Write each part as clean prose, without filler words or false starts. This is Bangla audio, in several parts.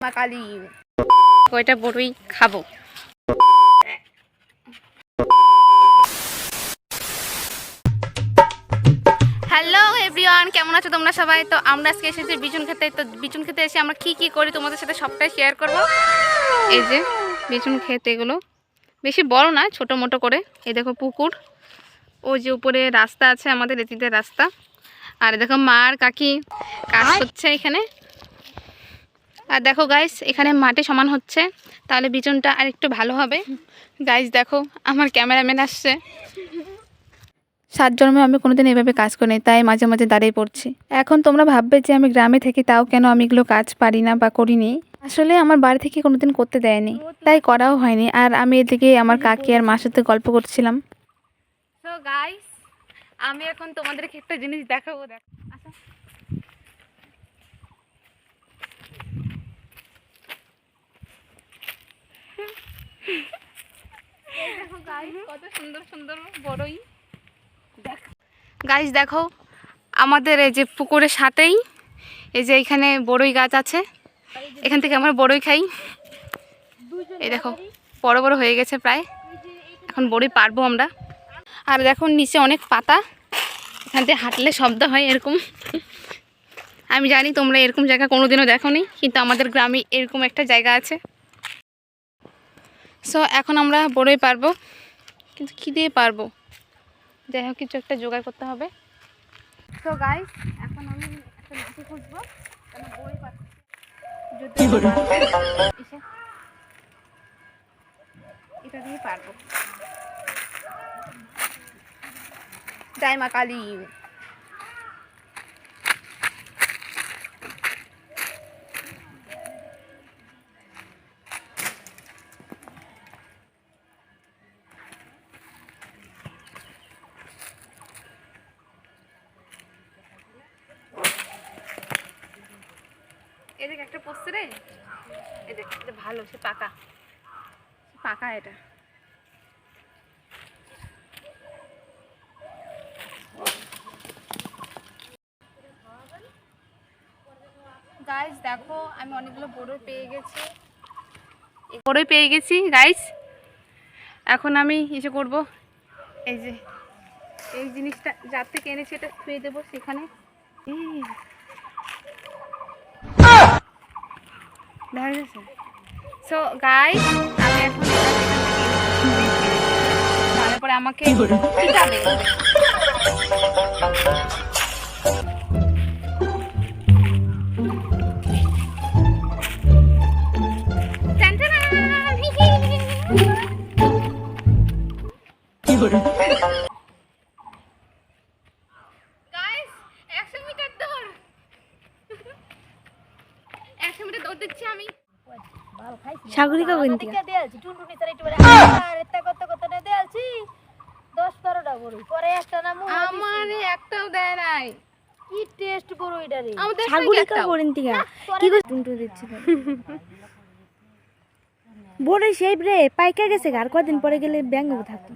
মা কালী কয়টা বড়ই খাবো। হ্যালো এভরিওয়ান, কেমন আছো তোমরা সবাই? তো আমরা আজকে এসেছি বিচুন খেতে। তো বিচুন খেতে এসে আমরা কি করি তোমাদের সাথে সবটাই শেয়ার করব। এই যে বিচুন খেতে, এগুলো বেশি বড় না, ছোট মোটো করে। এই দেখো পুকুর, ওই যে উপরে রাস্তা আছে, আমাদের এদিকের রাস্তা। আর দেখো মা আর কাকি কাজ করছে এখানে। আর দেখো গাইস, এখানে মাটি সমান হচ্ছে, তাহলে বিচুনটা আর একটু ভালো হবে। গাইস দেখো, আমার ক্যামেরাম্যান আসছে। 7 জন্মে আমি কোনোদিন এভাবে কাজ করিনি, তাই মাঝে মাঝে দাঁড়িয়ে পড়ছি। এখন তোমরা ভাববে যে আমি গ্রামে থাকি, তাও কেন আমি এগুলো কাজ পারি না বা করিনি। আসলে আমার বাড়ি থেকে কোনোদিন করতে দেয়নি, তাই করাও হয়নি। আর আমি এদিকে আমার কাকি আর মার সাথে গল্প করছিলাম। তো গাইস, আমি এখন তোমাদেরকে একটা জিনিস দেখাবো। দেখো কত সুন্দর সুন্দর বড়ই। গাইস দেখো, আমাদের এই যে পুকুরের সাথেই এই যে এখানে বড়ই গাছ আছে, এখান থেকে আমরা বড়ই খাই। এই দেখো বড় বড় হয়ে গেছে প্রায়, এখন বড়ই পারবো আমরা। আর দেখো নিচে অনেক পাতা, এখান থেকে হাঁটলে শব্দ হয় এরকম। আমি জানি তোমরা এরকম জায়গা কোনোদিনও দেখোনি, কিন্তু আমাদের গ্রামে এরকম একটা জায়গা আছে। সো এখন আমরা বড়ই পারবো, কিন্তু কী দিয়ে পারবো, যাই হোক কিছু একটা জোগাড় করতে হবে। তো গাইস, এখন আমি একটা লাঠি খুঁজবো, কারণ বড়ই পাচ্ছি। এটা দিয়ে পারবো। জয় মা কালী। এদিকে একটা পোস্ত রে, এদিকে এটা ভালো, সে পাকা পাকা। এটা গাইস দেখো, আমি অনেকগুলো বড়ই পেয়ে গেছি গাইস। এখন আমি এসে করব, এই যে এই জিনিসটা যার থেকে এনেছি এটা ছুঁয়ে দেবো সেখানে। দেখা গেছে। সো গাইস, আমি এখন তারপরে আমাকে পিটাবে। সাগরিকা বন্ধু দেয়ালছি টুনটুনি তার একটু আর এটা কত কত না দেয়ালছি 10-12টা বড় পরে একটা না মু আমারে একটাও দেয় নাই। কি টেস্ট বড় এটা রে, সাগরিকা বন্ধু কি করে টুনটুনি দিচ্ছি বড় শেপ রে পাইকা গেছে। আর কদিন পরে গেলে ব্যাঙ্গ থাকতো।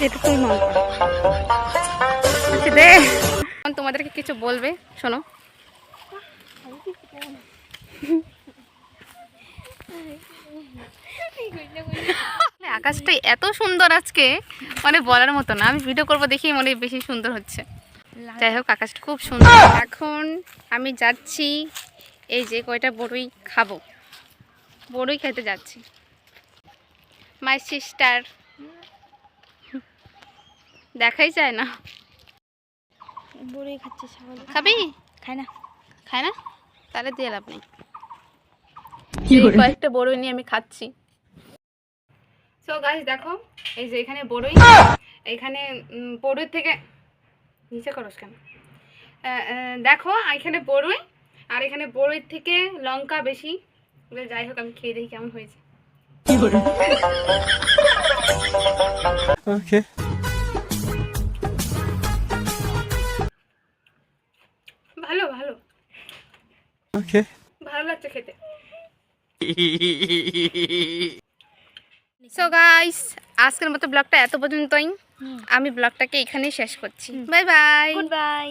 এটা তুই মন আচ্ছা দে, তোমাদেরকে কিছু বলবে, শোনো। আকাশটা এত সুন্দর আজকে, মানে বলার মতো না। আমি ভিডিও করবো দেখি মনে বেশি সুন্দর হচ্ছে। যাই হোক, আকাশটা খুব সুন্দর। এখন আমি যাচ্ছি, এই যে কয়টা বড়ই খাবো, বড়ই খেতে যাচ্ছি। মাই সিস্টার দেখাই যায় না, বড়ই খাচ্ছি। খাবি? খায় না, তাহলে দিয়ে লাভ নেই। কয়েকটা বড়ই নিয়ে আমি খাচ্ছি। সো গাইস দেখো, এই যে এখানে বড়ই, এখানে বড়ই থেকে নিচে করস কেন, দেখো এখানে বড়ই, আর এখানে বড়ই থেকে লঙ্কা বেশি। যাই হোক, আমি খেয়ে দেখি কেমন হয়েছে। ওকে, ভালো ভালো, ওকে, ভালো লাগছে খেতে। সো গাইস, আজকের মতো ব্লগটা এত পর্যন্তই। আমি ব্লগটাকে এখানেই শেষ করছি। Bye bye. Good bye.